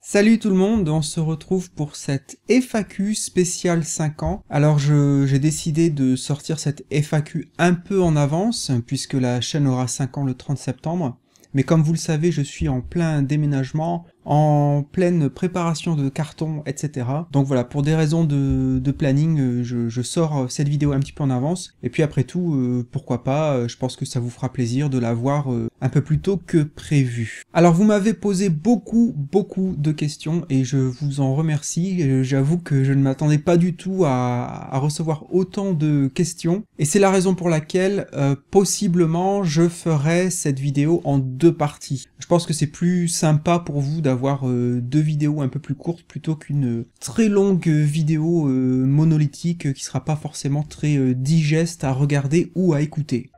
Salut tout le monde, on se retrouve pour cette FAQ spéciale 5 ans. Alors j'ai décidé de sortir cette FAQ un peu en avance, puisque la chaîne aura 5 ans le 30 septembre. Mais comme vous le savez, je suis en plein déménagement, en pleine préparation de cartons, etc. Donc voilà, pour des raisons de planning, je sors cette vidéo un petit peu en avance. Et puis après tout, pourquoi pas, je pense que ça vous fera plaisir de la voir un peu plus tôt que prévu. Alors vous m'avez posé beaucoup de questions et je vous en remercie. J'avoue que je ne m'attendais pas du tout à recevoir autant de questions. Et c'est la raison pour laquelle, possiblement, je ferai cette vidéo en deux parties. Je pense que c'est plus sympa pour vous d'avoir deux vidéos un peu plus courtes plutôt qu'une très longue vidéo monolithique qui sera pas forcément très digeste à regarder ou à écouter.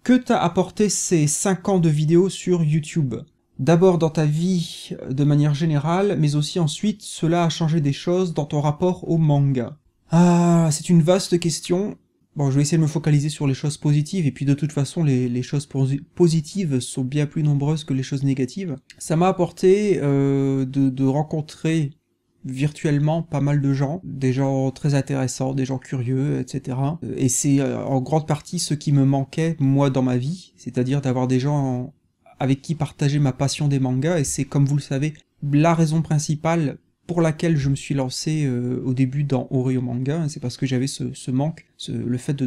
Que t'a apporté ces 5 ans de vidéos sur YouTube? D'abord dans ta vie de manière générale, mais aussi ensuite, cela a changé des choses dans ton rapport au manga. Ah, c'est une vaste question. Bon, je vais essayer de me focaliser sur les choses positives, et puis de toute façon, les choses positives sont bien plus nombreuses que les choses négatives. Ça m'a apporté de rencontrer virtuellement pas mal de gens, des gens très intéressants, des gens curieux, etc. Et c'est en grande partie ce qui me manquait, moi, dans ma vie, c'est-à-dire d'avoir des gens avec qui partager ma passion des mangas, et c'est, comme vous le savez, la raison principale pour laquelle je me suis lancé au début dans Oreo Manga, c'est parce que j'avais ce manque, le fait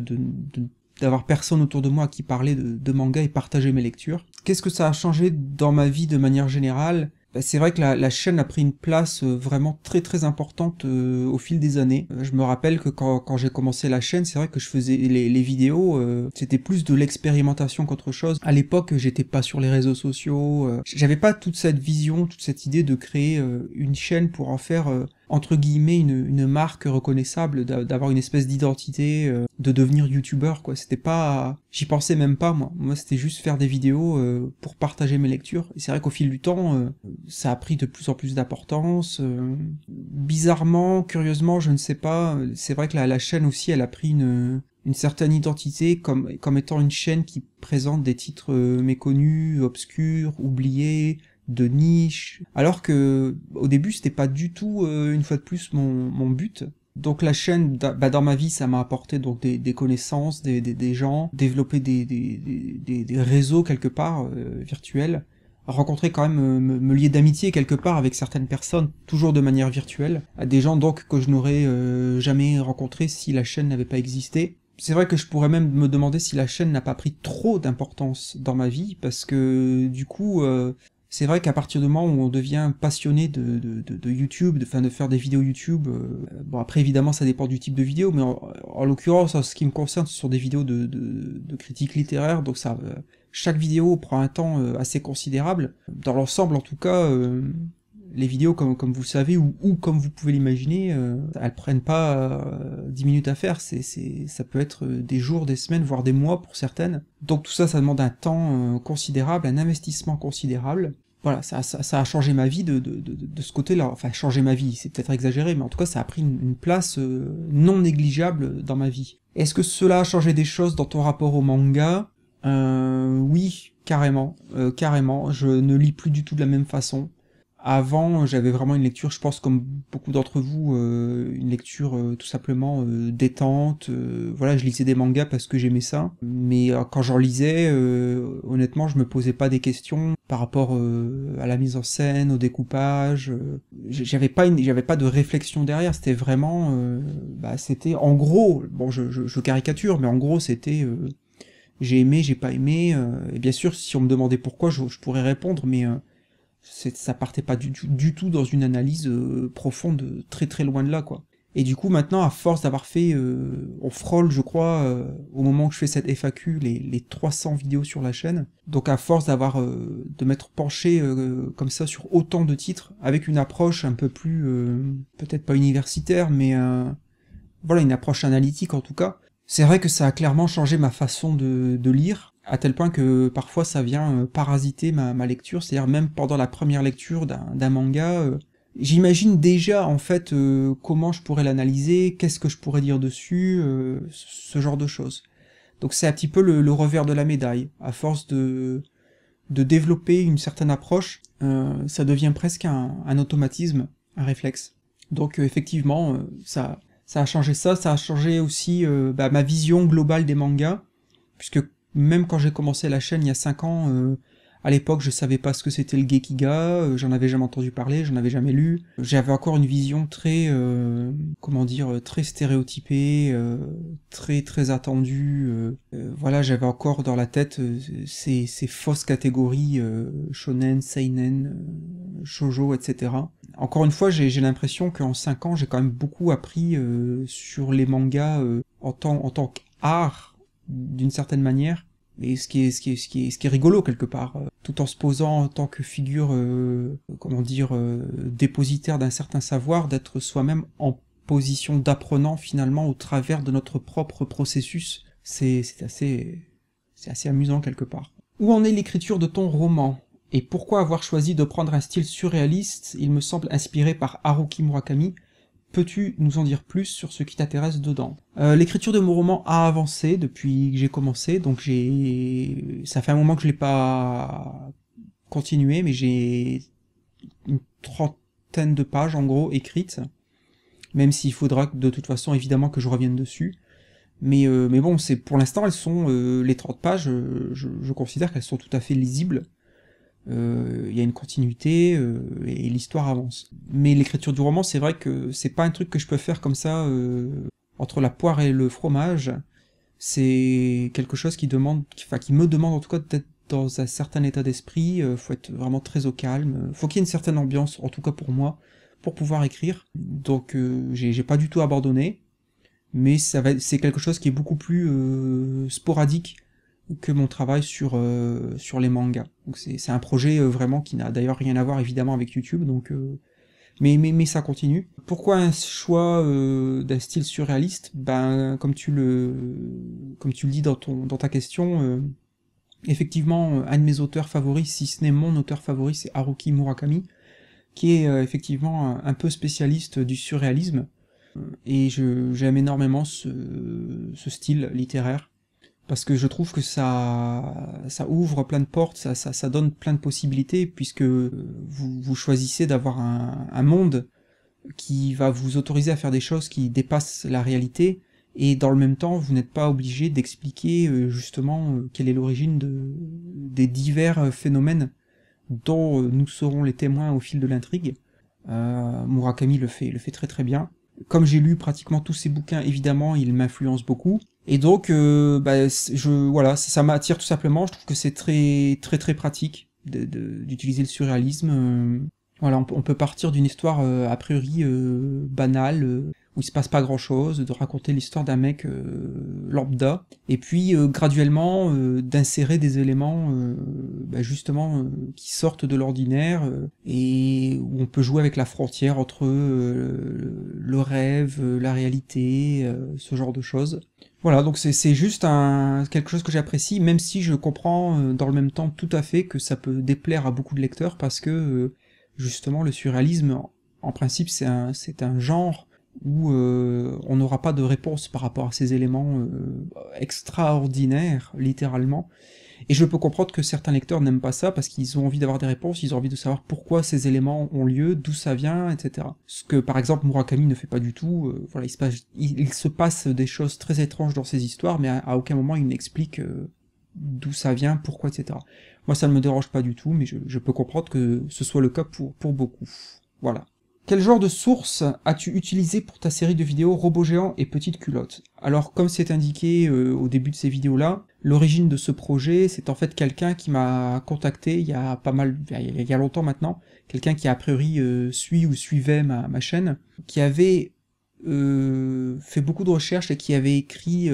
d'avoir personne autour de moi à qui parler de manga et partager mes lectures. Qu'est-ce que ça a changé dans ma vie de manière générale ? C'est vrai que la chaîne a pris une place vraiment très importante au fil des années. Je me rappelle que quand j'ai commencé la chaîne, c'est vrai que je faisais les vidéos, c'était plus de l'expérimentation qu'autre chose. À l'époque, j'étais pas sur les réseaux sociaux, j'avais pas toute cette vision, toute cette idée de créer une chaîne pour en faire entre guillemets une marque reconnaissable, d'avoir une espèce d'identité, de devenir youtubeur quoi. C'était pas, j'y pensais même pas moi c'était juste faire des vidéos pour partager mes lectures. Et c'est vrai qu'au fil du temps ça a pris de plus en plus d'importance, bizarrement, curieusement, je ne sais pas, c'est vrai que la chaîne aussi elle a pris une certaine identité comme étant une chaîne qui présente des titres méconnus, obscurs, oubliés, de niche, alors que au début c'était pas du tout une fois de plus mon but. Donc la chaîne, dans ma vie, ça m'a apporté donc des connaissances, des gens, développer des réseaux quelque part virtuels, rencontrer quand même, me lier d'amitié quelque part avec certaines personnes, toujours de manière virtuelle, à des gens donc que je n'aurais jamais rencontrés si la chaîne n'avait pas existé. C'est vrai que je pourrais même me demander si la chaîne n'a pas pris trop d'importance dans ma vie, parce que du coup, c'est vrai qu'à partir du moment où on devient passionné de YouTube, de faire des vidéos YouTube, bon après évidemment ça dépend du type de vidéo, mais en l'occurrence en ce qui me concerne ce sont des vidéos de critique littéraire, donc ça, chaque vidéo prend un temps assez considérable. Dans l'ensemble en tout cas, les vidéos comme vous le savez, ou comme vous pouvez l'imaginer, elles prennent pas 10 minutes à faire, ça peut être des jours, des semaines, voire des mois pour certaines. Donc tout ça, ça demande un temps considérable, un investissement considérable. Voilà, ça a changé ma vie de ce côté-là. Enfin, changé ma vie, c'est peut-être exagéré, mais en tout cas, ça a pris une place non négligeable dans ma vie. Est-ce que cela a changé des choses dans ton rapport au manga ? Oui, carrément, carrément. Je ne lis plus du tout de la même façon. Avant, j'avais vraiment une lecture, je pense comme beaucoup d'entre vous, une lecture tout simplement détente. Voilà, je lisais des mangas parce que j'aimais ça. Mais quand j'en lisais, honnêtement, je me posais pas des questions par rapport à la mise en scène, au découpage. J'avais pas de réflexion derrière. C'était vraiment, c'était en gros, bon, je caricature, mais en gros, c'était j'ai aimé, j'ai pas aimé. Et bien sûr, si on me demandait pourquoi, je pourrais répondre, mais ça partait pas du tout dans une analyse profonde, très loin de là, quoi. Et du coup, maintenant, à force d'avoir fait, on frôle, je crois, au moment où je fais cette FAQ, les 300 vidéos sur la chaîne. Donc à force de m'être penché comme ça sur autant de titres, avec une approche un peu plus, peut-être pas universitaire, mais voilà, une approche analytique en tout cas, c'est vrai que ça a clairement changé ma façon de lire, à tel point que parfois ça vient parasiter ma lecture, c'est-à-dire même pendant la première lecture d'un manga, j'imagine déjà en fait comment je pourrais l'analyser, qu'est-ce que je pourrais dire dessus, ce genre de choses. Donc c'est un petit peu le revers de la médaille. À force de développer une certaine approche, ça devient presque un automatisme, un réflexe. Donc effectivement, ça a changé ça a changé aussi ma vision globale des mangas, puisque même quand j'ai commencé la chaîne il y a 5 ans, à l'époque je savais pas ce que c'était le Gekiga, j'en avais jamais entendu parler, j'en avais jamais lu, j'avais encore une vision très, comment dire, très stéréotypée, très attendue, voilà, j'avais encore dans la tête ces fausses catégories shonen, seinen, shoujo, etc. Encore une fois, j'ai l'impression qu'en 5 ans, j'ai quand même beaucoup appris sur les mangas en tant qu'art, d'une certaine manière, et ce qui est rigolo quelque part, tout en se posant en tant que figure, comment dire, dépositaire d'un certain savoir, d'être soi-même en position d'apprenant finalement au travers de notre propre processus. C'est assez amusant quelque part. Où en est l'écriture de ton roman? Et pourquoi avoir choisi de prendre un style surréaliste? Il me semble inspiré par Haruki Murakami. Peux-tu nous en dire plus sur ce qui t'intéresse dedans? L'écriture de mon roman a avancé depuis que j'ai commencé, donc ça fait un moment que je l'ai pas continué, mais j'ai une trentaine de pages en gros écrites, même s'il faudra de toute façon évidemment que je revienne dessus. Mais bon, c'est pour l'instant elles sont les 30 pages, je considère qu'elles sont tout à fait lisibles. Il y a une continuité et l'histoire avance. Mais l'écriture du roman, c'est vrai que c'est pas un truc que je peux faire comme ça entre la poire et le fromage. C'est quelque chose qui me demande en tout cas d'être dans un certain état d'esprit. Faut être vraiment très au calme. Faut qu'il y ait une certaine ambiance, en tout cas pour moi, pour pouvoir écrire. Donc j'ai pas du tout abandonné, mais c'est quelque chose qui est beaucoup plus sporadique que mon travail sur les mangas. Donc c'est un projet vraiment qui n'a d'ailleurs rien à voir évidemment avec YouTube, donc mais ça continue. Pourquoi un choix d'un style surréaliste? Ben comme tu le dis dans ta question, effectivement un de mes auteurs favoris, si ce n'est mon auteur favori, c'est Haruki Murakami, qui est effectivement un peu spécialiste du surréalisme, et j'aime énormément ce style littéraire, parce que je trouve que ça ouvre plein de portes, ça donne plein de possibilités, puisque vous choisissez d'avoir un monde qui va vous autoriser à faire des choses qui dépassent la réalité, et dans le même temps, vous n'êtes pas obligé d'expliquer justement quelle est l'origine des divers phénomènes dont nous serons les témoins au fil de l'intrigue. Murakami le fait très très bien. Comme j'ai lu pratiquement tous ses bouquins, évidemment, il m'influence beaucoup. Et donc, voilà, ça m'attire tout simplement. Je trouve que c'est très très très pratique d'utiliser le surréalisme. Voilà, on peut partir d'une histoire a priori banale, où il se passe pas grand chose, de raconter l'histoire d'un mec lambda, et puis graduellement d'insérer des éléments justement qui sortent de l'ordinaire, et où on peut jouer avec la frontière entre le rêve, la réalité, ce genre de choses. Voilà, donc c'est juste quelque chose que j'apprécie, même si je comprends dans le même temps tout à fait que ça peut déplaire à beaucoup de lecteurs, parce que justement le surréalisme, en principe, c'est un genre où on n'aura pas de réponse par rapport à ces éléments extraordinaires, littéralement. Et je peux comprendre que certains lecteurs n'aiment pas ça, parce qu'ils ont envie d'avoir des réponses, ils ont envie de savoir pourquoi ces éléments ont lieu, d'où ça vient, etc. Ce que par exemple Murakami ne fait pas du tout. Voilà, il se passe des choses très étranges dans ces histoires, mais à aucun moment il n'explique d'où ça vient, pourquoi, etc. Moi ça ne me dérange pas du tout, mais je peux comprendre que ce soit le cas pour beaucoup. Voilà. Quel genre de source as-tu utilisé pour ta série de vidéos Robots géants et Petites culottes? Alors, comme c'est indiqué au début de ces vidéos-là, l'origine de ce projet, c'est en fait quelqu'un qui m'a contacté il y a longtemps maintenant, quelqu'un qui a priori suit ou suivait ma chaîne, qui avait fait beaucoup de recherches et qui avait écrit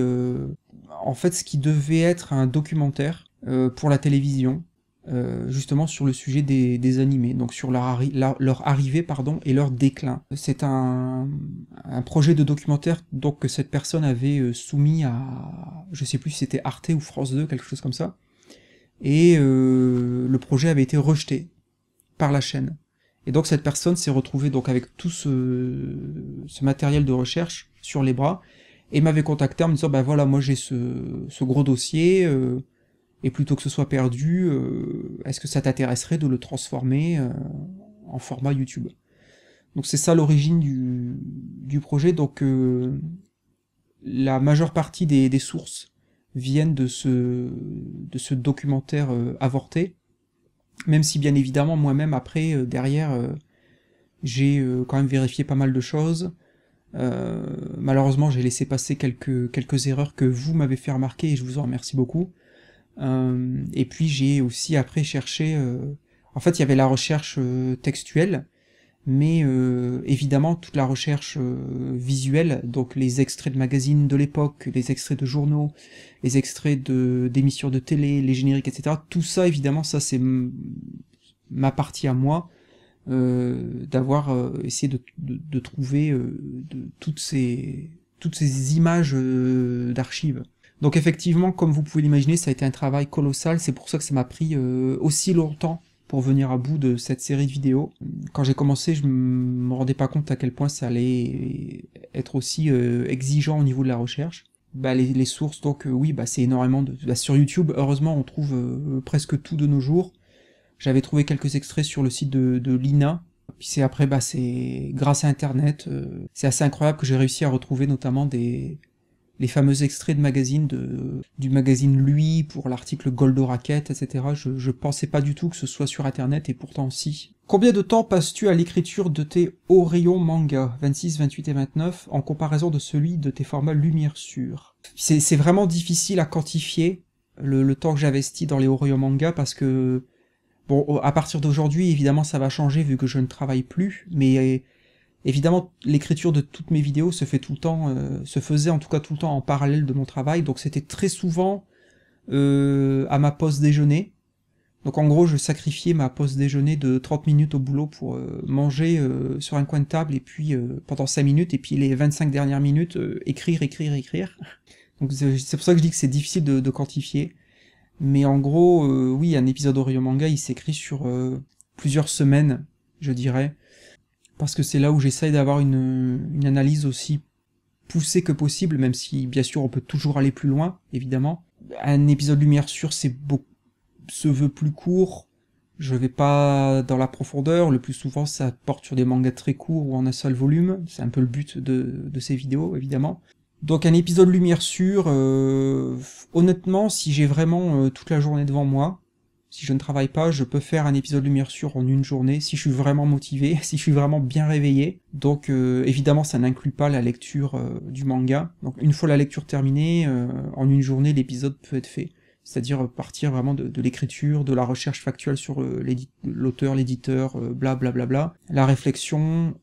en fait ce qui devait être un documentaire pour la télévision, justement sur le sujet des animés, donc sur leur arrivée et leur déclin. C'est un projet de documentaire donc que cette personne avait soumis à, je sais plus si c'était Arte ou France 2, quelque chose comme ça, et le projet avait été rejeté par la chaîne. Et donc cette personne s'est retrouvée donc avec tout ce matériel de recherche sur les bras, et m'avait contacté en me disant, bah voilà, moi j'ai ce gros dossier, et plutôt que ce soit perdu, est-ce que ça t'intéresserait de le transformer en format YouTube? Donc c'est ça l'origine du projet, donc la majeure partie des sources viennent de ce documentaire avorté, même si bien évidemment moi-même après, derrière, j'ai quand même vérifié pas mal de choses. Malheureusement j'ai laissé passer quelques erreurs que vous m'avez fait remarquer et je vous en remercie beaucoup. Et puis j'ai aussi après cherché... En fait il y avait la recherche textuelle, mais évidemment toute la recherche visuelle, donc les extraits de magazines de l'époque, les extraits de journaux, les extraits d'émissions de télé, les génériques, etc. Tout ça évidemment, ça c'est ma partie à moi, d'avoir essayé de trouver toutes ces images d'archives. Donc effectivement, comme vous pouvez l'imaginer, ça a été un travail colossal, c'est pour ça que ça m'a pris aussi longtemps pour venir à bout de cette série de vidéos. Quand j'ai commencé, je me rendais pas compte à quel point ça allait être aussi exigeant au niveau de la recherche. Bah, les sources, donc oui, bah, c'est énormément de... Bah, sur YouTube, heureusement, on trouve presque tout de nos jours. J'avais trouvé quelques extraits sur le site de l'INA, puis c'est après, bah, c'est grâce à Internet, c'est assez incroyable que j'ai réussi à retrouver notamment les fameux extraits de magazines, du magazine Lui pour l'article Goldoracket, etc. Je pensais pas du tout que ce soit sur Internet, et pourtant si. Combien de temps passes-tu à l'écriture de tes Orion manga 26, 28 et 29 en comparaison de celui de tes formats Lumière Sûre? C'est vraiment difficile à quantifier le temps que j'investis dans les Orion manga, parce que, bon, à partir d'aujourd'hui, évidemment, ça va changer vu que je ne travaille plus, mais... Évidemment, l'écriture de toutes mes vidéos se faisait en tout cas tout le temps en parallèle de mon travail, donc c'était très souvent à ma pause déjeuner. Donc en gros, je sacrifiais ma pause déjeuner de 30 minutes au boulot pour manger sur un coin de table, et puis pendant 5 minutes, et puis les 25 dernières minutes, écrire. Donc c'est pour ça que je dis que c'est difficile de quantifier. Mais en gros, oui, un épisode Orion Manga, il s'écrit sur plusieurs semaines, je dirais. Parce que c'est là où j'essaye d'avoir une analyse aussi poussée que possible, même si bien sûr on peut toujours aller plus loin, évidemment. Un épisode Lumière Sûre se veut plus court, je vais pas dans la profondeur, le plus souvent ça porte sur des mangas très courts ou en un seul volume, c'est un peu le but de ces vidéos, évidemment. Donc un épisode Lumière Sûre, honnêtement, si j'ai vraiment toute la journée devant moi, si je ne travaille pas, je peux faire un épisode Lumière Sûre en une journée, si je suis vraiment motivé, si je suis vraiment bien réveillé. Donc évidemment, ça n'inclut pas la lecture du manga. Donc une fois la lecture terminée, en une journée, l'épisode peut être fait. C'est-à-dire partir vraiment de l'écriture, de la recherche factuelle sur l'auteur, l'éditeur, blablabla, la réflexion,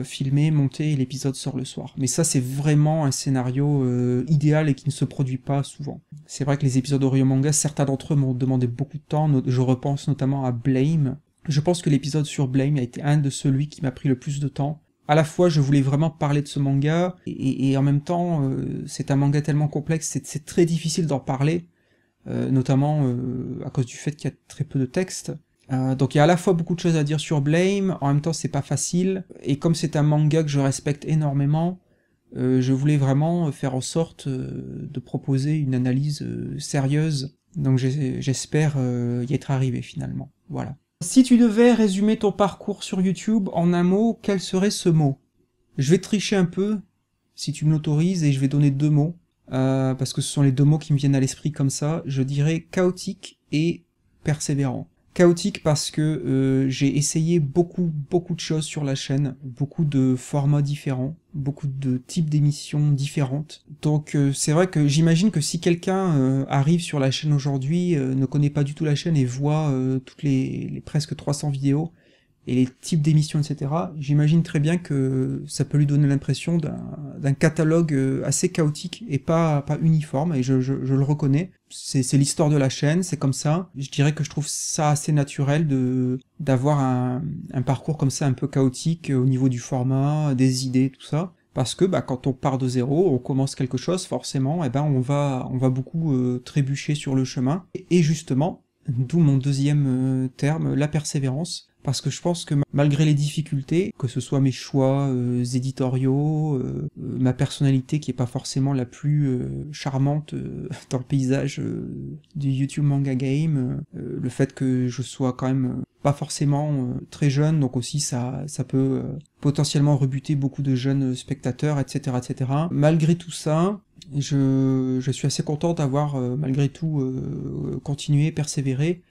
filmer, monter, et l'épisode sort le soir. Mais ça, c'est vraiment un scénario idéal et qui ne se produit pas souvent. C'est vrai que les épisodes Orion Manga, certains d'entre eux m'ont demandé beaucoup de temps, je repense notamment à Blame. Je pense que l'épisode sur Blame a été un de celui qui m'a pris le plus de temps. À la fois, je voulais vraiment parler de ce manga, et en même temps, c'est un manga tellement complexe, c'est très difficile d'en parler, notamment à cause du fait qu'il y a très peu de texte. Donc il y a à la fois beaucoup de choses à dire sur Blame, en même temps c'est pas facile, et comme c'est un manga que je respecte énormément, je voulais vraiment faire en sorte de proposer une analyse sérieuse, donc j'espère y être arrivé finalement, voilà. Si tu devais résumer ton parcours sur YouTube en un mot, quel serait ce mot? Je vais tricher un peu, si tu me l'autorises, et je vais donner 2 mots, parce que ce sont les 2 mots qui me viennent à l'esprit comme ça. Je dirais chaotique et persévérant. Chaotique parce que j'ai essayé beaucoup de choses sur la chaîne, beaucoup de formats différents, beaucoup de types d'émissions différentes. Donc c'est vrai que j'imagine que si quelqu'un arrive sur la chaîne aujourd'hui, ne connaît pas du tout la chaîne et voit toutes les presque 300 vidéos, et les types d'émissions, etc., j'imagine très bien que ça peut lui donner l'impression d'un catalogue assez chaotique et pas uniforme, et je le reconnais. C'est l'histoire de la chaîne, c'est comme ça. Je dirais que je trouve ça assez naturel d'avoir un parcours comme ça un peu chaotique au niveau du format, des idées, tout ça. Parce que quand on part de zéro, on commence quelque chose, forcément, et on va beaucoup trébucher sur le chemin. Et justement, d'où mon deuxième terme, la persévérance. parce que je pense que malgré les difficultés, que ce soit mes choix éditoriaux, ma personnalité qui est pas forcément la plus charmante dans le paysage du YouTube Manga Game, le fait que je sois quand même pas forcément très jeune, donc aussi ça peut potentiellement rebuter beaucoup de jeunes spectateurs, etc., etc. Malgré tout ça, je suis assez content d'avoir malgré tout continué, persévéré,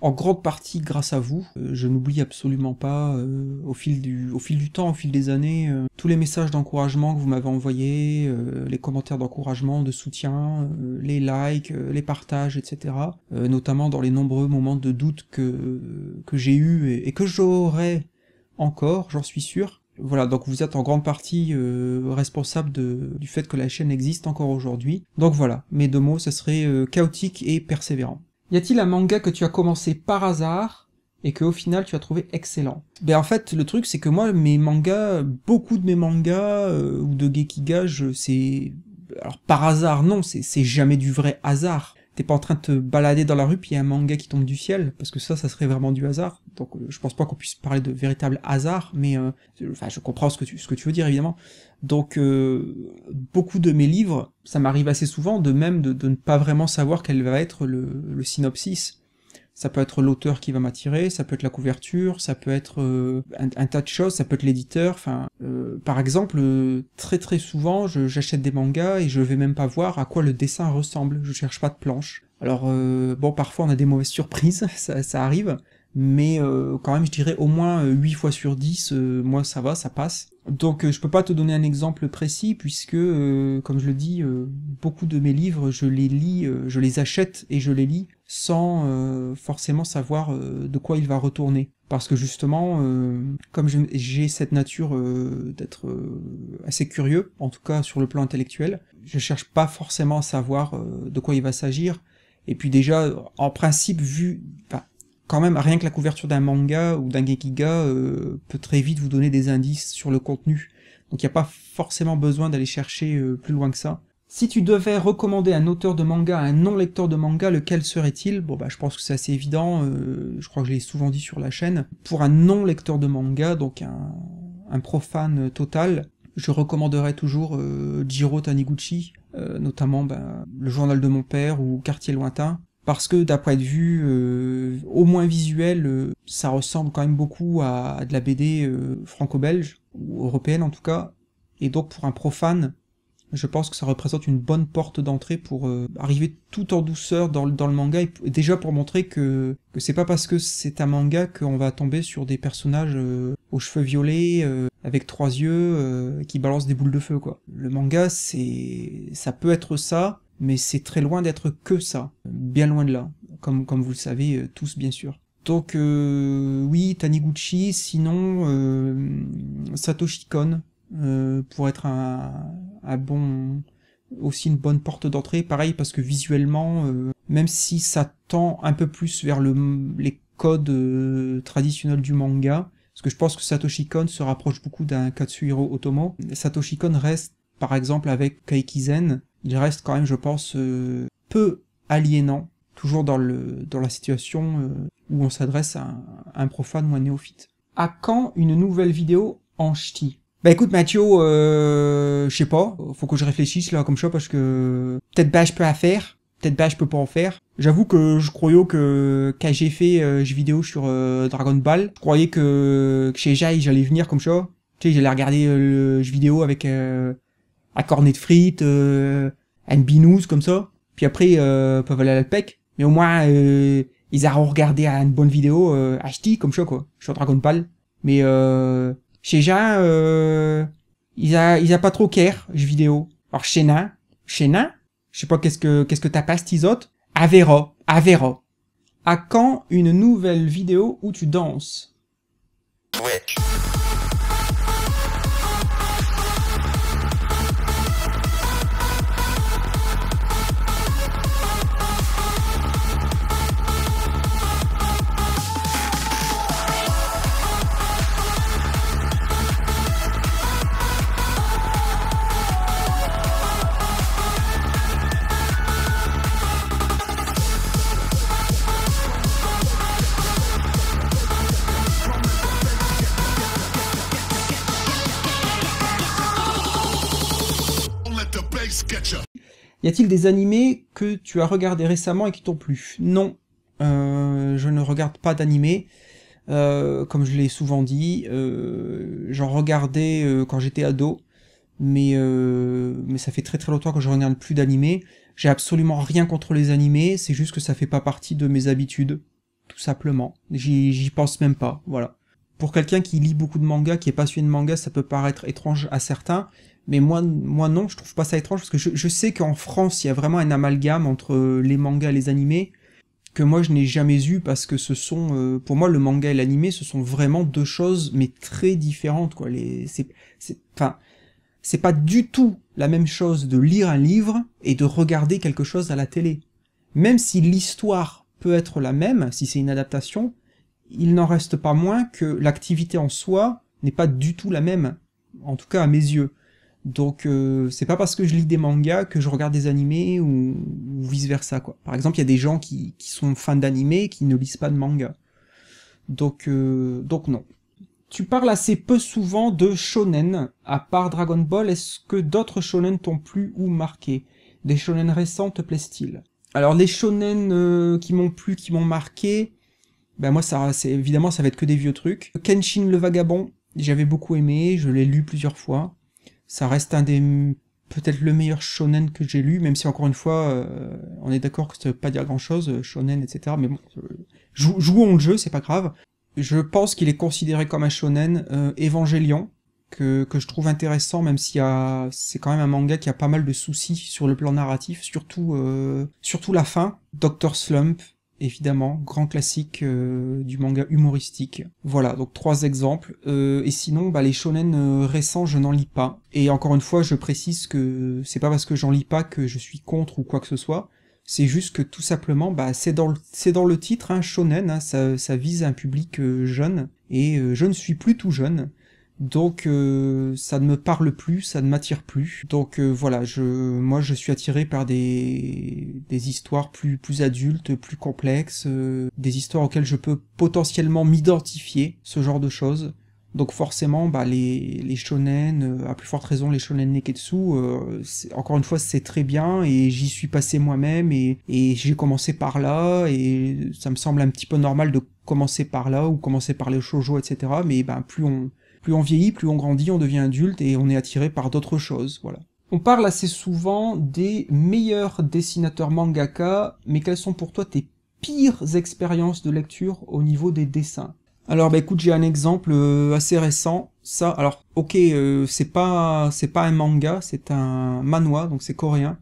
en grande partie grâce à vous. Je n'oublie absolument pas au fil du temps, au fil des années, tous les messages d'encouragement que vous m'avez envoyés, les commentaires d'encouragement, de soutien, les likes, les partages, etc. Notamment dans les nombreux moments de doute que j'ai eu et que j'aurai encore, j'en suis sûr. Voilà, donc vous êtes en grande partie responsable du fait que la chaîne existe encore aujourd'hui. Donc voilà, mes deux mots, ce serait chaotique et persévérant. Y a-t-il un manga que tu as commencé par hasard et que au final tu as trouvé excellent? Ben en fait, le truc c'est que moi, mes mangas, beaucoup de mes mangas ou de Gekiga, c'est... Alors par hasard, non, c'est jamais du vrai hasard. T'es pas en train de te balader dans la rue puis y a un manga qui tombe du ciel, parce que ça serait vraiment du hasard. Donc je pense pas qu'on puisse parler de véritable hasard, mais enfin je comprends ce que tu veux dire évidemment. Donc beaucoup de mes livres, ça m'arrive assez souvent de ne pas vraiment savoir quel va être le synopsis. Ça peut être l'auteur qui va m'attirer, ça peut être la couverture, ça peut être un tas de choses, ça peut être l'éditeur, enfin... par exemple, très très souvent, j'achète des mangas et je vais même pas voir à quoi le dessin ressemble, je cherche pas de planche. Alors, bon, parfois on a des mauvaises surprises, ça arrive, mais quand même, je dirais au moins 8 fois sur 10, moi ça va, ça passe. Donc je peux pas te donner un exemple précis, puisque, comme je le dis, beaucoup de mes livres, je les lis, je les achète et je les lis sans forcément savoir de quoi il va retourner. Parce que justement, comme j'ai cette nature d'être assez curieux, en tout cas sur le plan intellectuel, je cherche pas forcément à savoir de quoi il va s'agir. Et puis déjà, en principe, quand même, rien que la couverture d'un manga ou d'un Gekiga peut très vite vous donner des indices sur le contenu. Donc il n'y a pas forcément besoin d'aller chercher plus loin que ça. Si tu devais recommander un auteur de manga à un non-lecteur de manga, lequel serait-il? Bon bah je pense que c'est assez évident, je crois que je l'ai souvent dit sur la chaîne. Pour un non-lecteur de manga, donc un profane total, je recommanderais toujours Jiro Taniguchi, notamment Le Journal de mon père ou Quartier lointain. Parce que d'un point de vue au moins visuel, ça ressemble quand même beaucoup à de la BD franco-belge, ou européenne en tout cas, et donc pour un profane, je pense que ça représente une bonne porte d'entrée pour arriver tout en douceur dans le manga, et déjà pour montrer que c'est pas parce que c'est un manga qu'on va tomber sur des personnages aux cheveux violets, avec 3 yeux, qui balancent des boules de feu, quoi. Le manga, ça peut être ça, mais c'est très loin d'être que ça, bien loin de là, comme vous le savez tous bien sûr. Donc oui, Taniguchi, sinon Satoshi Kon, pour être aussi une bonne porte d'entrée, pareil parce que visuellement, même si ça tend un peu plus vers les codes traditionnels du manga, parce que je pense que Satoshi Kon se rapproche beaucoup d'un Katsuhiro Otomo, Satoshi Kon reste, par exemple avec Kaikizen, il reste quand même, je pense, peu aliénant, toujours dans la situation où on s'adresse à un profane ou un néophyte. À quand une nouvelle vidéo en ch'ti? Bah écoute Mathieu, je sais pas, faut que je réfléchisse là comme ça parce que peut-être je peux en faire, peut-être je peux pas en faire. J'avoue que je croyais que quand j'ai fait jeux vidéo sur Dragon Ball, je croyais que chez Jai j'allais venir comme ça, tu sais j'allais regarder le jeu vidéo avec un cornet de frites, un binous comme ça, puis après peuvent aller à l'alpec, mais au moins ils auront regardé une bonne vidéo HD comme ça quoi, sur Dragon Ball, mais chez Jean, ils a pas trop care, jeux vidéo. Alors chez Nain, je sais pas qu'est-ce que t'as pas stisote, à verra. À quand une nouvelle vidéo où tu danses? Twitch. Y a-t-il des animés que tu as regardés récemment et qui t'ont plu? Non, je ne regarde pas d'animés. Comme je l'ai souvent dit, j'en regardais quand j'étais ado, mais ça fait très très longtemps que je regarde plus d'animés. J'ai absolument rien contre les animés, c'est juste que ça fait pas partie de mes habitudes, tout simplement. J'y pense même pas, voilà. Pour quelqu'un qui lit beaucoup de mangas, qui est passionné de manga, ça peut paraître étrange à certains, mais moi non, je trouve pas ça étrange, parce que je sais qu'en France, il y a vraiment un amalgame entre les mangas et les animés, que moi je n'ai jamais eu, parce que ce sont, pour moi le manga et l'animé, ce sont vraiment deux choses, mais très différentes, quoi. C'est pas du tout la même chose de lire un livre et de regarder quelque chose à la télé. Même si l'histoire peut être la même, si c'est une adaptation, il n'en reste pas moins que l'activité en soi n'est pas du tout la même, en tout cas à mes yeux. Donc c'est pas parce que je lis des mangas que je regarde des animés ou vice versa, quoi. Par exemple, il y a des gens qui sont fans d'animés et qui ne lisent pas de manga. Donc non. Tu parles assez peu souvent de shonen. À part Dragon Ball, est-ce que d'autres shonen t'ont plu ou marqué? Des shonen récents te plaisent-ils? Alors les shonen qui m'ont plu, qui m'ont marqué, ben moi évidemment ça va être que des vieux trucs. Kenshin le Vagabond, j'avais beaucoup aimé, je l'ai lu plusieurs fois. Ça reste peut-être le meilleur shonen que j'ai lu, même si encore une fois, on est d'accord que ça veut pas dire grand-chose, shonen, etc. Mais bon, jouons le jeu, c'est pas grave. Je pense qu'il est considéré comme un shonen. Evangelion, que je trouve intéressant, même si c'est quand même un manga qui a pas mal de soucis sur le plan narratif, surtout la fin. Dr. Slump, évidemment, grand classique du manga humoristique. Voilà, donc 3 exemples. Et sinon, les shonen récents, je n'en lis pas. Et encore une fois, je précise que c'est pas parce que j'en lis pas que je suis contre ou quoi que ce soit. C'est juste que tout simplement, c'est dans le titre, hein, shonen, hein, ça vise un public jeune, et je ne suis plus tout jeune, donc ça ne me parle plus, ça ne m'attire plus. Donc voilà, moi je suis attiré par des histoires plus adultes, plus complexes, des histoires auxquelles je peux potentiellement m'identifier, ce genre de choses. Donc forcément, les shonen, à plus forte raison les shonen neketsu, encore une fois c'est très bien, et j'y suis passé moi-même, et j'ai commencé par là, et ça me semble un petit peu normal de commencer par là, ou commencer par les shoujo, etc. Mais plus on vieillit, plus on grandit, on devient adulte, et on est attiré par d'autres choses, voilà. On parle assez souvent des meilleurs dessinateurs mangaka, mais quelles sont pour toi tes pires expériences de lecture au niveau des dessins? Alors écoute, j'ai un exemple assez récent. Ça, alors ok, c'est pas un manga, c'est un manhwa, donc c'est coréen.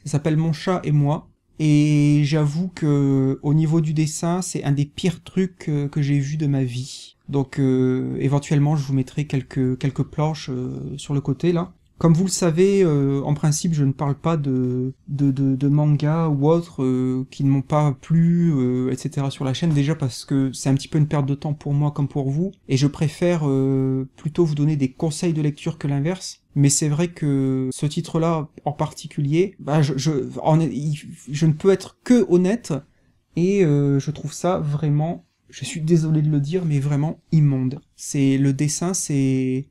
Ça s'appelle Mon chat et moi. Et j'avoue que au niveau du dessin, c'est un des pires trucs que j'ai vu de ma vie. Donc éventuellement, je vous mettrai quelques planches sur le côté là. Comme vous le savez, en principe, je ne parle pas de manga ou autres qui ne m'ont pas plu, etc. sur la chaîne, déjà parce que c'est un petit peu une perte de temps pour moi comme pour vous, et je préfère plutôt vous donner des conseils de lecture que l'inverse. Mais c'est vrai que ce titre-là, en particulier, je ne peux être que honnête, et je trouve ça vraiment, je suis désolé de le dire, mais vraiment immonde. Le dessin, c'est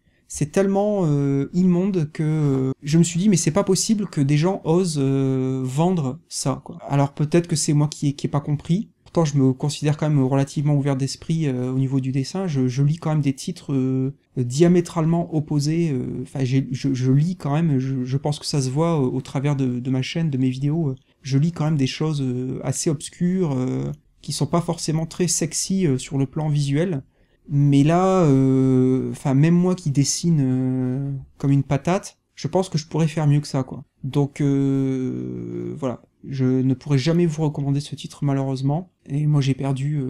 tellement immonde que je me suis dit mais c'est pas possible que des gens osent vendre ça, quoi. Alors peut-être que c'est moi qui ai pas compris. Pourtant je me considère quand même relativement ouvert d'esprit au niveau du dessin. Je lis quand même des titres diamétralement opposés. Enfin je lis quand même. Je pense que ça se voit au travers de ma chaîne, de mes vidéos. Je lis quand même des choses assez obscures qui sont pas forcément très sexy sur le plan visuel. Mais là, même moi qui dessine comme une patate, je pense que je pourrais faire mieux que ça, quoi. Donc voilà, je ne pourrais jamais vous recommander ce titre malheureusement. Et moi j'ai perdu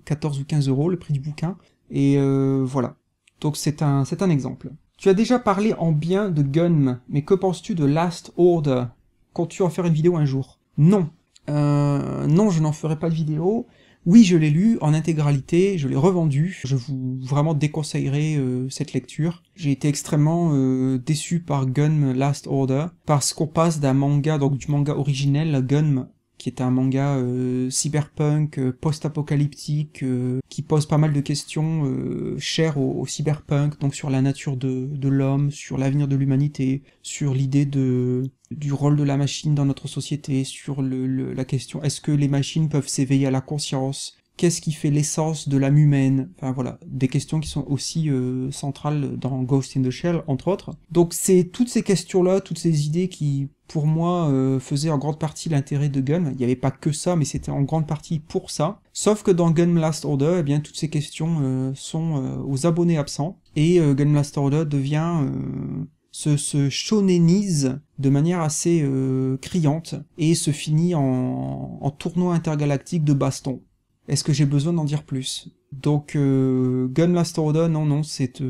14 ou 15 euros le prix du bouquin. Et voilà. Donc c'est un exemple. Tu as déjà parlé en bien de Gunm, mais que penses-tu de Last Order? Comptes-tu en faire une vidéo un jour? Non. Non, je n'en ferai pas de vidéo. Oui, je l'ai lu en intégralité, je l'ai revendu, je vous vraiment déconseillerais cette lecture. J'ai été extrêmement déçu par Gunm Last Order, parce qu'on passe d'un manga, donc du manga originel, Gunm, qui est un manga cyberpunk, post-apocalyptique, qui pose pas mal de questions chères au cyberpunk, donc sur la nature de l'homme, sur l'avenir de l'humanité, sur l'idée du rôle de la machine dans notre société, sur la question est-ce que les machines peuvent s'éveiller à la conscience, qu'est-ce qui fait l'essence de l'âme humaine, enfin voilà, des questions qui sont aussi centrales dans Ghost in the Shell, entre autres. Donc c'est toutes ces questions-là, toutes ces idées qui, pour moi, faisaient en grande partie l'intérêt de Gun. Il n'y avait pas que ça, mais c'était en grande partie pour ça. Sauf que dans Gun Last Order, eh bien, toutes ces questions sont aux abonnés absents, et Gun Last Order devient... se shonenise de manière assez criante, et se finit en tournoi intergalactique de baston. Est-ce que j'ai besoin d'en dire plus? Donc, Gun Last Order, non, c'est...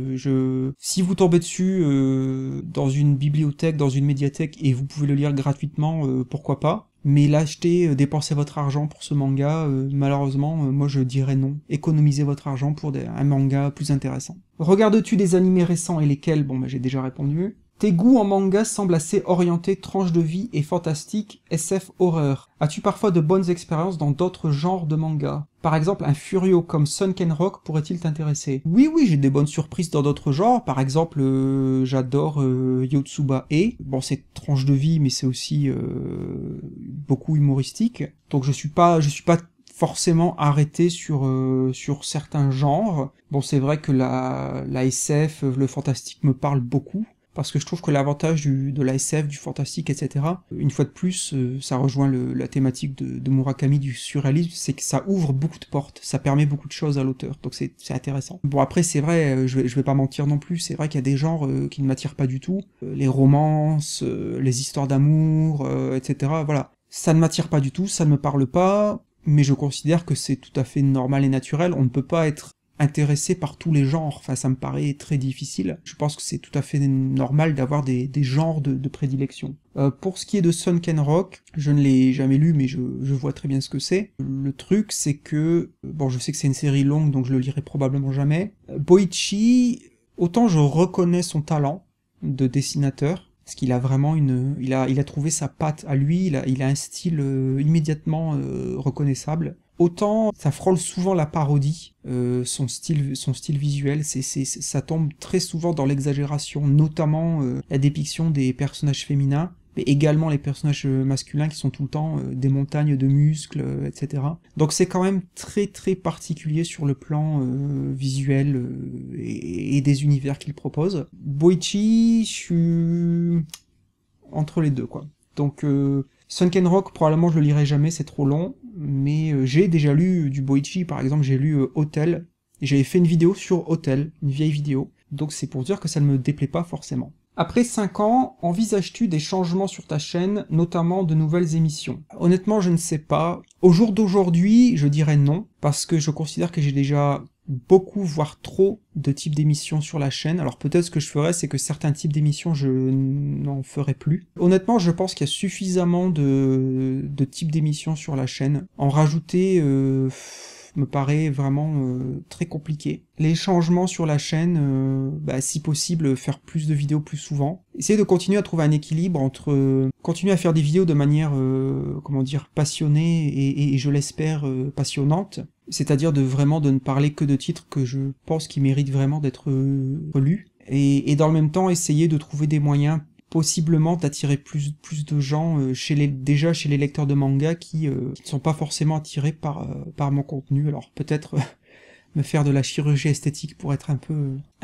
Si vous tombez dessus dans une bibliothèque, dans une médiathèque, et vous pouvez le lire gratuitement, pourquoi pas. Mais l'acheter, dépenser votre argent pour ce manga, malheureusement, moi je dirais non. Économisez votre argent pour un manga plus intéressant. Regardes-tu des animés récents et lesquels? Bon, j'ai déjà répondu. Tes goûts en manga semblent assez orientés tranche de vie et fantastique, SF horreur. As-tu parfois de bonnes expériences dans d'autres genres de manga? Par exemple, un Furio comme Sunken Rock pourrait-il t'intéresser? Oui, j'ai des bonnes surprises dans d'autres genres. Par exemple, j'adore Yotsuba E. Bon, c'est tranche de vie, mais c'est aussi beaucoup humoristique. Donc je suis pas forcément arrêté sur certains genres. Bon, c'est vrai que la SF, le fantastique me parle beaucoup, parce que je trouve que l'avantage de la SF, du fantastique, etc., une fois de plus, ça rejoint la thématique de Murakami du surréalisme, c'est que ça ouvre beaucoup de portes, ça permet beaucoup de choses à l'auteur, donc c'est intéressant. Bon, après, c'est vrai, je vais pas mentir non plus, c'est vrai qu'il y a des genres qui ne m'attirent pas du tout, les romances, les histoires d'amour, etc., voilà. Ça ne m'attire pas du tout, ça ne me parle pas, mais je considère que c'est tout à fait normal et naturel, on ne peut pas être intéressé par tous les genres, enfin ça me paraît très difficile. Je pense que c'est tout à fait normal d'avoir des genres de prédilection. Pour ce qui est de Sunken Rock, je ne l'ai jamais lu, mais je vois très bien ce que c'est. Le truc, c'est que... Bon, je sais que c'est une série longue, donc je le lirai probablement jamais. Boichi, autant je reconnais son talent de dessinateur, parce qu'il a vraiment il a trouvé sa patte à lui, il a un style immédiatement reconnaissable. Autant ça frôle souvent la parodie, son style visuel, ça tombe très souvent dans l'exagération, notamment la dépiction des personnages féminins, mais également les personnages masculins qui sont tout le temps des montagnes de muscles, etc. Donc c'est quand même très très particulier sur le plan visuel et des univers qu'il propose. Boichi, je suis entre les deux, quoi. Donc Sunken Rock, probablement je le lirai jamais, c'est trop long, mais j'ai déjà lu du Boichi, par exemple j'ai lu Hotel, et j'avais fait une vidéo sur Hotel, une vieille vidéo, donc c'est pour dire que ça ne me déplaît pas forcément. Après 5 ans, envisages-tu des changements sur ta chaîne, notamment de nouvelles émissions? Honnêtement, je ne sais pas. Au jour d'aujourd'hui, je dirais non, parce que je considère que j'ai déjà beaucoup, voire trop, de types d'émissions sur la chaîne. Alors peut-être ce que je ferais, c'est que certains types d'émissions, je n'en ferai plus. Honnêtement, je pense qu'il y a suffisamment de types d'émissions sur la chaîne. En rajouter... me paraît vraiment très compliqué. Les changements sur la chaîne, si possible, faire plus de vidéos plus souvent. Essayer de continuer à trouver un équilibre entre continuer à faire des vidéos de manière, passionnée et je l'espère, passionnante. C'est-à-dire de ne parler que de titres que je pense qui méritent vraiment d'être lus. Et dans le même temps, essayer de trouver des moyens possiblement d'attirer plus de gens déjà chez les lecteurs de manga qui ne sont pas forcément attirés par mon contenu. Alors peut-être me faire de la chirurgie esthétique pour être un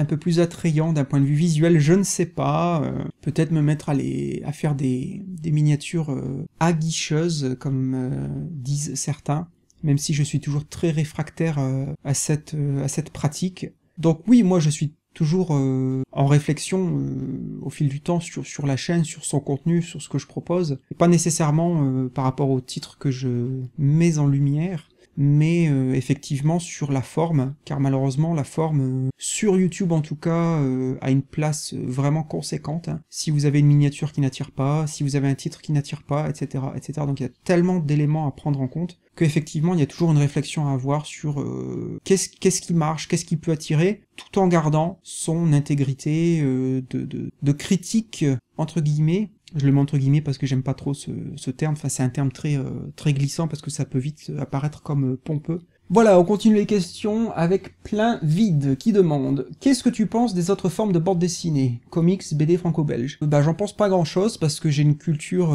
peu plus attrayant d'un point de vue visuel, je ne sais pas. Peut-être me mettre à faire des miniatures aguicheuses, comme disent certains, même si je suis toujours très réfractaire à cette pratique. Donc oui, moi je suis toujours en réflexion au fil du temps sur la chaîne, sur son contenu, sur ce que je propose, et pas nécessairement par rapport au titre que je mets en lumière, mais effectivement sur la forme, car malheureusement la forme, sur YouTube en tout cas, a une place vraiment conséquente. Si vous avez une miniature qui n'attire pas, si vous avez un titre qui n'attire pas, etc., etc. Donc il y a tellement d'éléments à prendre en compte, qu'effectivement il y a toujours une réflexion à avoir sur qu'est-ce qui marche, qu'est-ce qui peut attirer, tout en gardant son intégrité de critique, entre guillemets, Je le mets entre guillemets parce que j'aime pas trop ce terme, enfin c'est un terme très glissant parce que ça peut vite apparaître comme pompeux. Voilà, on continue les questions avec Plein Vide qui demande « Qu'est-ce que tu penses des autres formes de bande dessinée? Comics, BD franco-belge ?» Bah j'en pense pas grand chose parce que j'ai une culture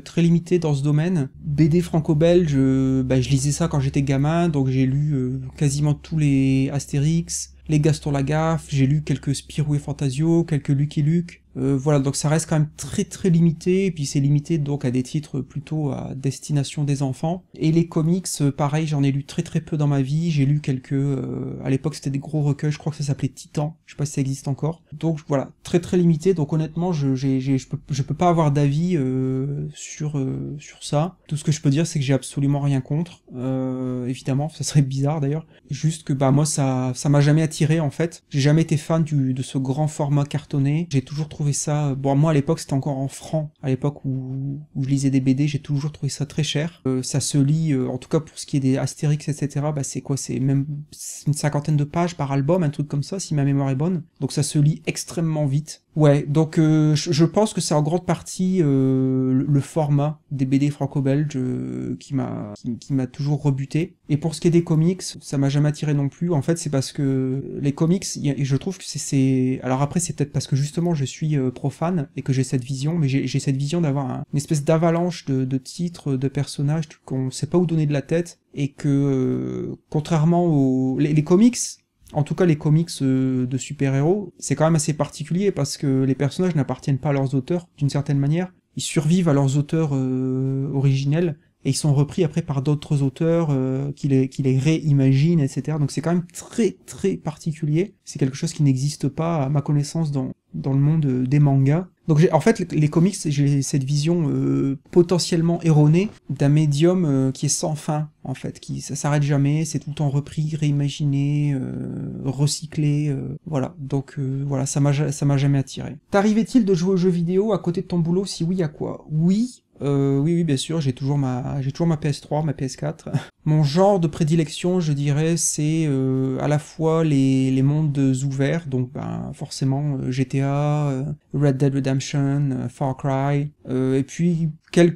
très limitée dans ce domaine. BD franco-belge, bah je lisais ça quand j'étais gamin, donc j'ai lu quasiment tous les Astérix, les Gaston Lagaffe, j'ai lu quelques Spirou et Fantasio, quelques Lucky Luke. Voilà, donc ça reste quand même très limité, et puis c'est limité donc à des titres plutôt à destination des enfants. Et les comics, pareil, j'en ai lu très peu dans ma vie, j'ai lu quelques... à l'époque c'était des gros recueils, je crois que ça s'appelait Titan, je sais pas si ça existe encore. Donc voilà, très limité, donc honnêtement je peux pas avoir d'avis sur ça. Tout ce que je peux dire c'est que j'ai absolument rien contre, évidemment, ça serait bizarre d'ailleurs. Juste que bah moi ça m'a jamais attiré en fait, j'ai jamais été fan de ce grand format cartonné, j'ai toujours trouvé ça... Bon, moi, à l'époque, c'était encore en francs. À l'époque où je lisais des BD, j'ai toujours trouvé ça très cher. Ça se lit, en tout cas pour ce qui est des Astérix, etc., bah c'est quoi? C'est même une 50aine de pages par album, un truc comme ça, si ma mémoire est bonne. Donc ça se lit extrêmement vite. Ouais, donc je pense que c'est en grande partie le format des BD franco-belges qui m'a toujours rebuté. Et pour ce qui est des comics, ça m'a jamais attiré non plus. En fait, c'est parce que les comics, je trouve que c'est... Alors après, c'est peut-être parce que justement je suis profane et que j'ai cette vision, mais j'ai cette vision d'avoir une espèce d'avalanche de titres, de personnages qu'on sait pas où donner de la tête, et que contrairement aux... Les comics... En tout cas, les comics de super-héros, c'est quand même assez particulier parce que les personnages n'appartiennent pas à leurs auteurs, d'une certaine manière. Ils survivent à leurs auteurs originels, et ils sont repris après par d'autres auteurs qui les réimaginent, etc. Donc c'est quand même très particulier. C'est quelque chose qui n'existe pas, à ma connaissance, dans le monde des mangas. Donc en fait, les comics, j'ai cette vision potentiellement erronée d'un médium qui est sans fin, en fait, ça s'arrête jamais, c'est tout le temps repris, réimaginé, recyclé, voilà. Donc voilà, ça m'a jamais attiré. T'arrivait-il de jouer aux jeux vidéo à côté de ton boulot? Si oui, à quoi? Oui, bien sûr, j'ai toujours ma PS3, ma PS4. Mon genre de prédilection, je dirais, c'est à la fois les mondes ouverts, donc forcément GTA, Red Dead Redemption, Far Cry, et puis quelques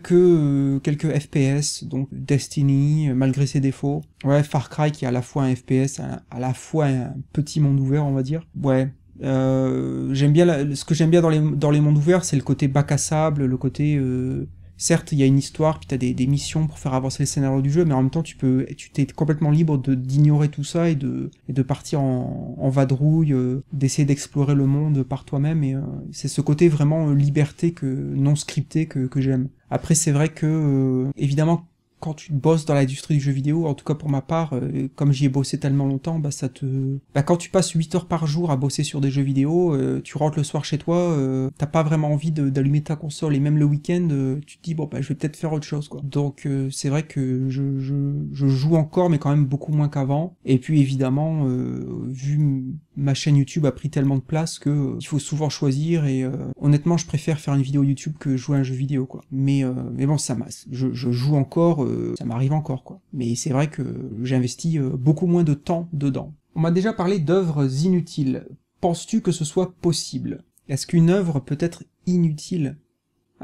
FPS, donc Destiny, malgré ses défauts. Ouais, Far Cry qui est à la fois un FPS, à la fois un petit monde ouvert, on va dire. Ouais. J'aime bien ce que j'aime bien dans les mondes ouverts, c'est le côté bac à sable, le côté certes, il y a une histoire, puis t'as des missions pour faire avancer le scénario du jeu, mais en même temps, tu t'es complètement libre d'ignorer tout ça et de partir en vadrouille, d'essayer d'explorer le monde par toi-même, et c'est ce côté vraiment liberté non scripté que j'aime. Après, c'est vrai que, évidemment, quand tu bosses dans l'industrie du jeu vidéo, en tout cas pour ma part, comme j'y ai bossé tellement longtemps, quand tu passes 8 heures par jour à bosser sur des jeux vidéo, tu rentres le soir chez toi, t'as pas vraiment envie d'allumer ta console, et même le week-end, tu te dis, bon, je vais peut-être faire autre chose, quoi. Donc, c'est vrai que je joue encore, mais quand même beaucoup moins qu'avant. Et puis, évidemment, vu ma chaîne YouTube a pris tellement de place que il faut souvent choisir, et honnêtement, je préfère faire une vidéo YouTube que jouer à un jeu vidéo, quoi. Mais bon, je joue encore, ça m'arrive encore, quoi. Mais c'est vrai que j'investis beaucoup moins de temps dedans. On m'a déjà parlé d'œuvres inutiles. Penses-tu que ce soit possible? Est-ce qu'une œuvre peut être inutile?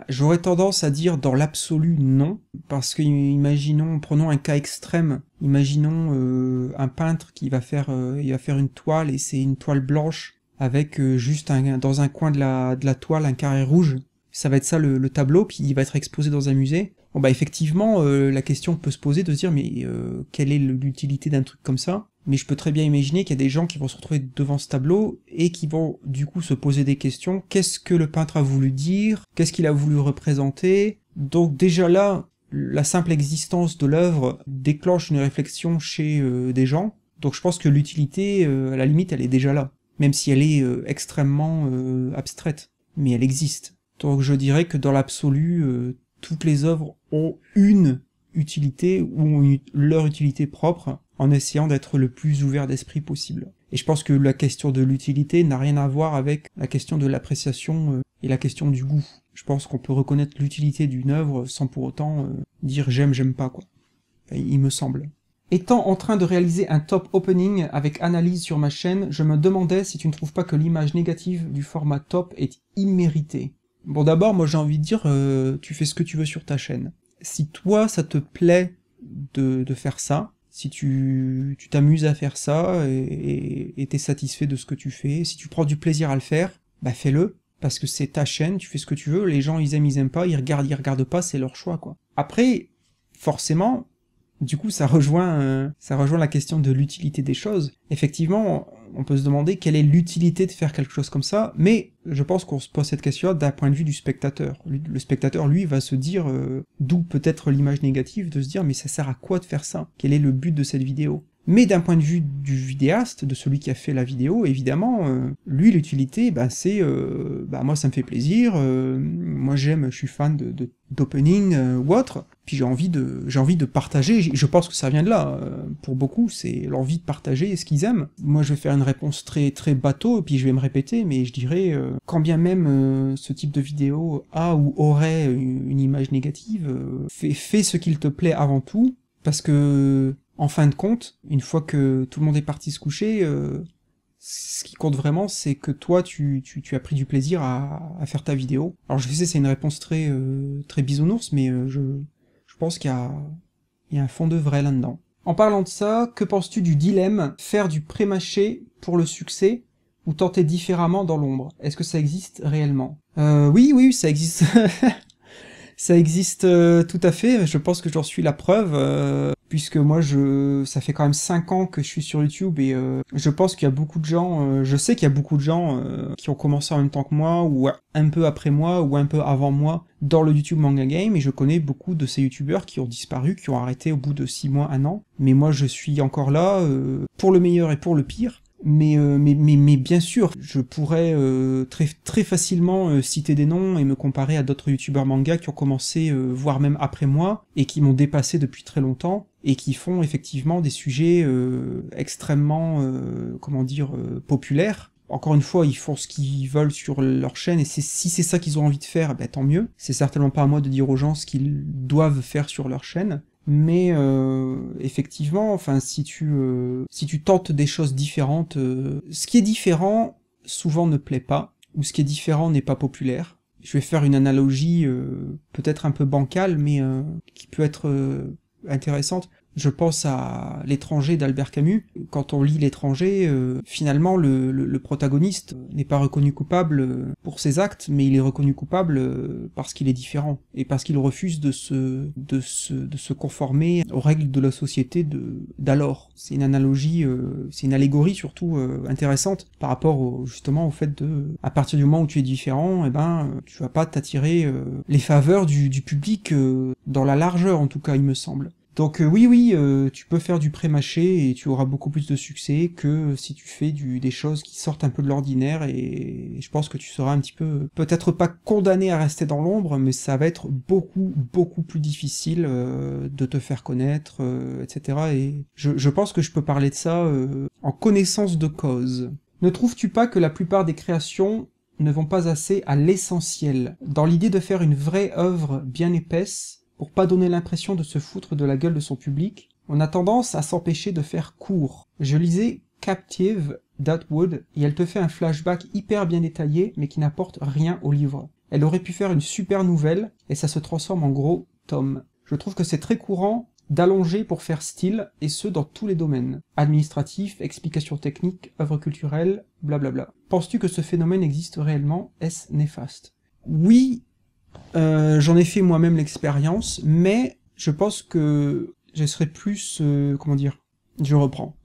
J'aurais tendance à dire dans l'absolu non, parce que prenons un cas extrême, imaginons un peintre qui va faire une toile, et c'est une toile blanche avec juste dans un coin de la toile un carré rouge. Ça va être ça le tableau, puis il va être exposé dans un musée. Bon effectivement, la question peut se poser de se dire mais quelle est l'utilité d'un truc comme ça? Mais je peux très bien imaginer qu'il y a des gens qui vont se retrouver devant ce tableau et qui vont du coup se poser des questions. Qu'est-ce que le peintre a voulu dire? Qu'est-ce qu'il a voulu représenter? Donc déjà là, la simple existence de l'œuvre déclenche une réflexion chez des gens. Donc je pense que l'utilité, à la limite, elle est déjà là. Même si elle est extrêmement abstraite. Mais elle existe. Donc je dirais que dans l'absolu, toutes les œuvres ont une utilité ou ont leur utilité propre en essayant d'être le plus ouvert d'esprit possible. Et je pense que la question de l'utilité n'a rien à voir avec la question de l'appréciation et la question du goût. Je pense qu'on peut reconnaître l'utilité d'une œuvre sans pour autant dire j'aime pas, quoi. Il me semble. Étant en train de réaliser un top opening avec analyse sur ma chaîne, je me demandais si tu ne trouves pas que l'image négative du format top est imméritée. Bon d'abord, moi j'ai envie de dire, tu fais ce que tu veux sur ta chaîne. Si toi ça te plaît de faire ça, si tu t'amuses à faire ça et t'es satisfait de ce que tu fais, si tu prends du plaisir à le faire, bah fais-le, parce que c'est ta chaîne, tu fais ce que tu veux, les gens ils aiment pas, ils regardent pas, c'est leur choix quoi. Après, forcément, du coup ça rejoint la question de l'utilité des choses. Effectivement, on peut se demander quelle est l'utilité de faire quelque chose comme ça, mais je pense qu'on se pose cette question d'un point de vue du spectateur. Le spectateur, lui, va se dire, d'où peut-être l'image négative, de se dire mais ça sert à quoi de faire ça? Quel est le but de cette vidéo? Mais d'un point de vue du vidéaste, de celui qui a fait la vidéo, évidemment, lui, l'utilité, bah, c'est, moi ça me fait plaisir, moi j'aime, je suis fan d'opening ou autre, puis j'ai envie de partager, je pense que ça vient de là, pour beaucoup, c'est l'envie de partager ce qu'ils aiment. Moi je vais faire une réponse très très bateau, et puis je vais me répéter, mais je dirais, quand bien même ce type de vidéo a ou aurait une image négative, fais ce qu'il te plaît avant tout, parce que en fin de compte, une fois que tout le monde est parti se coucher, ce qui compte vraiment, c'est que toi, tu as pris du plaisir à faire ta vidéo. Alors je sais, c'est une réponse très très bisounours, mais je pense qu'il y a un fond de vrai là-dedans. En parlant de ça, que penses-tu du dilemme faire du pré-mâché pour le succès ou tenter différemment dans l'ombre? Est-ce que ça existe réellement? Oui, ça existe. Ça existe tout à fait, je pense que j'en suis la preuve, puisque moi ça fait quand même 5 ans que je suis sur YouTube et je pense qu'il y a beaucoup de gens, je sais qu'il y a beaucoup de gens qui ont commencé en même temps que moi, ou un peu après moi, ou un peu avant moi, dans le YouTube Manga Game, et je connais beaucoup de ces youtubeurs qui ont disparu, qui ont arrêté au bout de 6 mois, 1 an, mais moi je suis encore là, pour le meilleur et pour le pire. Mais bien sûr, je pourrais très facilement citer des noms et me comparer à d'autres youtubeurs manga qui ont commencé, voire même après moi, et qui m'ont dépassé depuis très longtemps, et qui font effectivement des sujets extrêmement, populaires. Encore une fois, ils font ce qu'ils veulent sur leur chaîne, et si c'est ça qu'ils ont envie de faire, ben tant mieux. C'est certainement pas à moi de dire aux gens ce qu'ils doivent faire sur leur chaîne. Mais effectivement, enfin, si tu tentes des choses différentes, ce qui est différent souvent ne plaît pas, ou ce qui est différent n'est pas populaire. Je vais faire une analogie peut-être un peu bancale, mais qui peut être intéressante. Je pense à L'étranger d'Albert Camus. Quand on lit L'étranger, finalement le protagoniste n'est pas reconnu coupable pour ses actes, mais il est reconnu coupable parce qu'il est différent, et parce qu'il refuse de se conformer aux règles de la société d'alors. C'est une analogie, c'est une allégorie surtout intéressante par rapport justement au fait de, à partir du moment où tu es différent, tu vas pas t'attirer les faveurs du public dans la largeur en tout cas, il me semble. Donc oui, tu peux faire du pré-mâché et tu auras beaucoup plus de succès que si tu fais des choses qui sortent un peu de l'ordinaire, et je pense que tu seras un petit peu, peut-être pas condamné à rester dans l'ombre, mais ça va être beaucoup plus difficile de te faire connaître, etc. Et je pense que je peux parler de ça en connaissance de cause. Ne trouves-tu pas que la plupart des créations ne vont pas assez à l'essentiel, dans l'idée de faire une vraie œuvre bien épaisse, pour pas donner l'impression de se foutre de la gueule de son public, on a tendance à s'empêcher de faire court. Je lisais Captive d'Atwood, et elle te fait un flashback hyper bien détaillé, mais qui n'apporte rien au livre. Elle aurait pu faire une super nouvelle, et ça se transforme en gros tome. Je trouve que c'est très courant d'allonger pour faire style, et ce dans tous les domaines. Administratif, explications techniques, œuvres culturelles, blablabla. Penses-tu que ce phénomène existe réellement? Est-ce néfaste? Oui, j'en ai fait moi-même l'expérience, mais je pense que je serais plus... je reprends.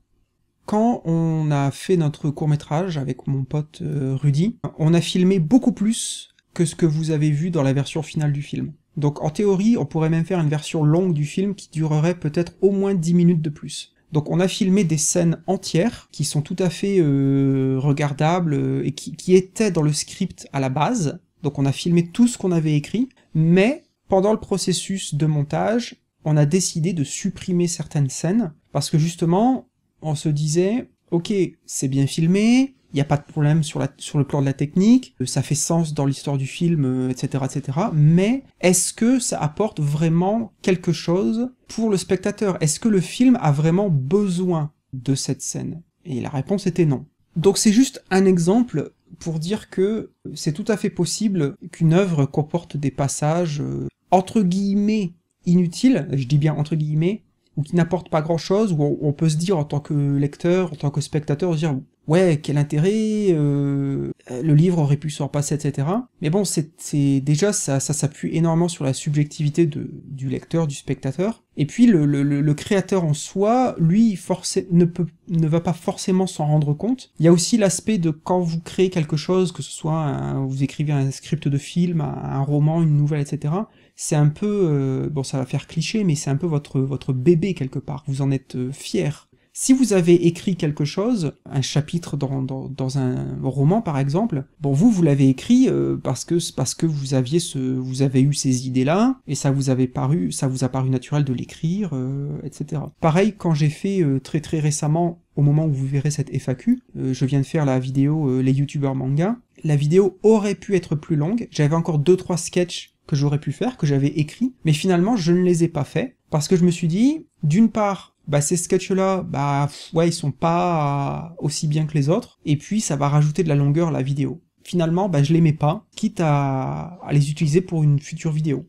Quand on a fait notre court-métrage avec mon pote Rudy, on a filmé beaucoup plus que ce que vous avez vu dans la version finale du film. Donc en théorie, on pourrait même faire une version longue du film qui durerait peut-être au moins 10 minutes de plus. Donc on a filmé des scènes entières qui sont tout à fait regardables et qui étaient dans le script à la base. Donc on a filmé tout ce qu'on avait écrit, mais pendant le processus de montage, on a décidé de supprimer certaines scènes, parce que justement, on se disait, ok, c'est bien filmé, il n'y a pas de problème sur le plan de la technique, ça fait sens dans l'histoire du film, etc., mais est-ce que ça apporte vraiment quelque chose pour le spectateur? Est-ce que le film a vraiment besoin de cette scène? Et la réponse était non. Donc c'est juste un exemple pour dire que c'est tout à fait possible qu'une œuvre comporte des passages entre guillemets inutiles, je dis bien entre guillemets, ou qui n'apportent pas grand-chose, où on peut se dire en tant que lecteur, en tant que spectateur, se dire ouais, quel intérêt, le livre aurait pu s'en passer, etc. Mais bon, déjà, ça s'appuie énormément sur la subjectivité du lecteur, du spectateur. Et puis, le créateur en soi, lui, ne va pas forcément s'en rendre compte. Il y a aussi l'aspect de quand vous créez quelque chose, que ce soit vous écrivez un script de film, un roman, une nouvelle, etc., c'est un peu, bon, ça va faire cliché, mais c'est un peu votre bébé quelque part. Vous en êtes fier. Si vous avez écrit quelque chose, un chapitre dans un roman par exemple, bon vous l'avez écrit parce que vous avez eu ces idées-là et ça vous a paru naturel de l'écrire, etc. Pareil quand j'ai fait très très récemment, au moment où vous verrez cette FAQ, je viens de faire la vidéo les youtubeurs manga. La vidéo aurait pu être plus longue. J'avais encore 2-3 sketchs que j'aurais pu faire, que j'avais écrits, mais finalement je ne les ai pas faits parce que je me suis dit, d'une part, ces sketchs-là, ouais, ils sont pas aussi bien que les autres, et puis ça va rajouter de la longueur à la vidéo. Finalement, je les mets pas, quitte à les utiliser pour une future vidéo.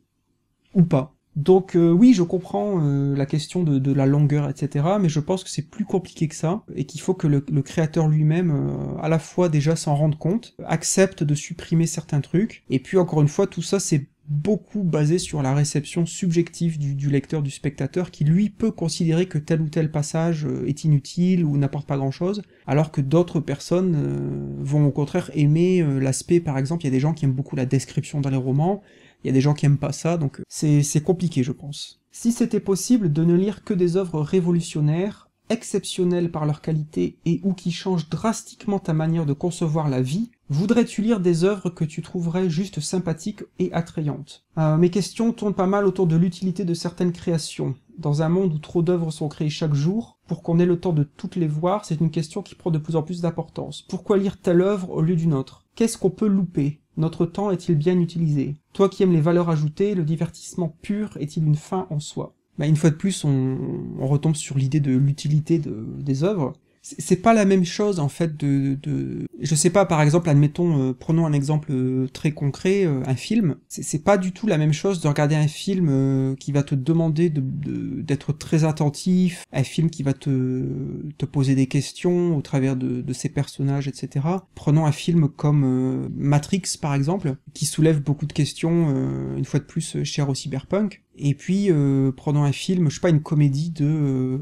Ou pas. Donc oui, je comprends la question de la longueur, etc., mais je pense que c'est plus compliqué que ça, et qu'il faut que le créateur lui-même, à la fois déjà s'en rende compte, accepte de supprimer certains trucs, et puis encore une fois, tout ça c'est beaucoup basé sur la réception subjective du lecteur, du spectateur, qui lui peut considérer que tel ou tel passage est inutile ou n'apporte pas grand-chose, alors que d'autres personnes vont au contraire aimer l'aspect, par exemple, il y a des gens qui aiment beaucoup la description dans les romans, il y a des gens qui aiment pas ça, donc c'est compliqué je pense. Si c'était possible de ne lire que des œuvres révolutionnaires, exceptionnelles par leur qualité et ou qui changent drastiquement ta manière de concevoir la vie, voudrais-tu lire des œuvres que tu trouverais juste sympathiques et attrayantes? Mes questions tournent pas mal autour de l'utilité de certaines créations. Dans un monde où trop d'œuvres sont créées chaque jour, pour qu'on ait le temps de toutes les voir, c'est une question qui prend de plus en plus d'importance. Pourquoi lire telle œuvre au lieu d'une autre? Qu'est-ce qu'on peut louper? Notre temps est-il bien utilisé? Toi qui aimes les valeurs ajoutées, le divertissement pur est-il une fin en soi? Une fois de plus, on retombe sur l'idée de l'utilité des œuvres. C'est pas la même chose, en fait, je sais pas, par exemple, admettons, prenons un exemple très concret, un film. C'est pas du tout la même chose de regarder un film qui va te demander d'être très attentif, un film qui va te poser des questions au travers de ses personnages, etc. Prenons un film comme Matrix, par exemple, qui soulève beaucoup de questions, une fois de plus, cher au cyberpunk. Et puis, prenons un film, je sais pas, une comédie de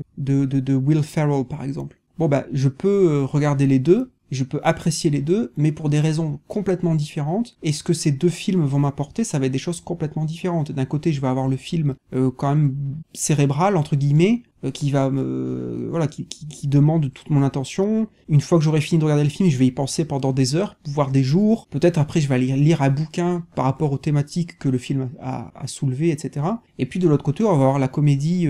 Will Ferrell, par exemple. Bon je peux regarder les deux, je peux apprécier les deux, mais pour des raisons complètement différentes, et ce que ces deux films vont m'apporter, ça va être des choses complètement différentes. D'un côté, je vais avoir le film quand même cérébral, entre guillemets, qui va qui demande toute mon attention. Une fois que j'aurai fini de regarder le film, je vais y penser pendant des heures, voire des jours. Peut-être après, je vais aller lire un bouquin par rapport aux thématiques que le film a soulevé, etc. Et puis de l'autre côté, on va avoir la comédie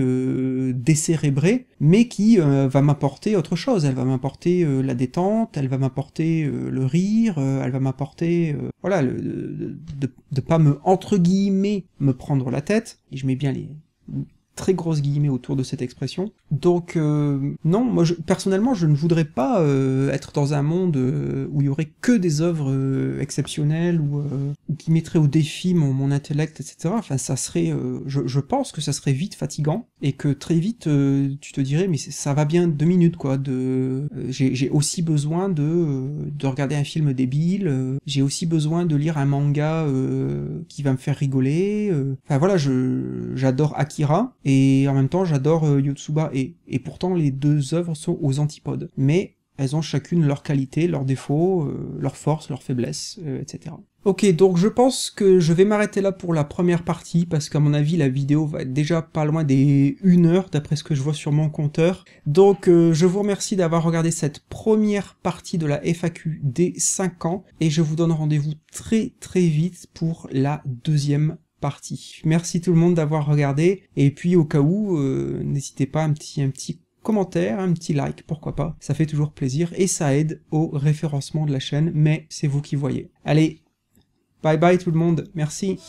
décérébrée, mais qui va m'apporter autre chose. Elle va m'apporter la détente, elle va m'apporter le rire, elle va m'apporter de pas entre guillemets me prendre la tête. Et je mets bien les très grosses guillemets autour de cette expression. Donc non, moi personnellement je ne voudrais pas être dans un monde où il y aurait que des œuvres exceptionnelles ou qui mettraient au défi mon intellect, etc. Enfin ça serait, je pense que ça serait vite fatigant et que très vite tu te dirais mais ça va bien 2 minutes quoi. J'ai aussi besoin de regarder un film débile, j'ai aussi besoin de lire un manga qui va me faire rigoler. Enfin voilà, j'adore Akira. Et en même temps, j'adore Yotsuba, et pourtant les deux œuvres sont aux antipodes. Mais elles ont chacune leurs qualités, leurs défauts, leurs forces, leurs faiblesses, etc. Ok, donc je pense que je vais m'arrêter là pour la première partie, parce qu'à mon avis, la vidéo va être déjà pas loin des 1 heure, d'après ce que je vois sur mon compteur. Donc je vous remercie d'avoir regardé cette première partie de la FAQ des 5 ans, et je vous donne rendez-vous très très vite pour la deuxième partie. Merci tout le monde d'avoir regardé, et puis au cas où, n'hésitez pas un petit commentaire, un petit like, pourquoi pas, ça fait toujours plaisir, et ça aide au référencement de la chaîne, mais c'est vous qui voyez. Allez, bye bye tout le monde, merci.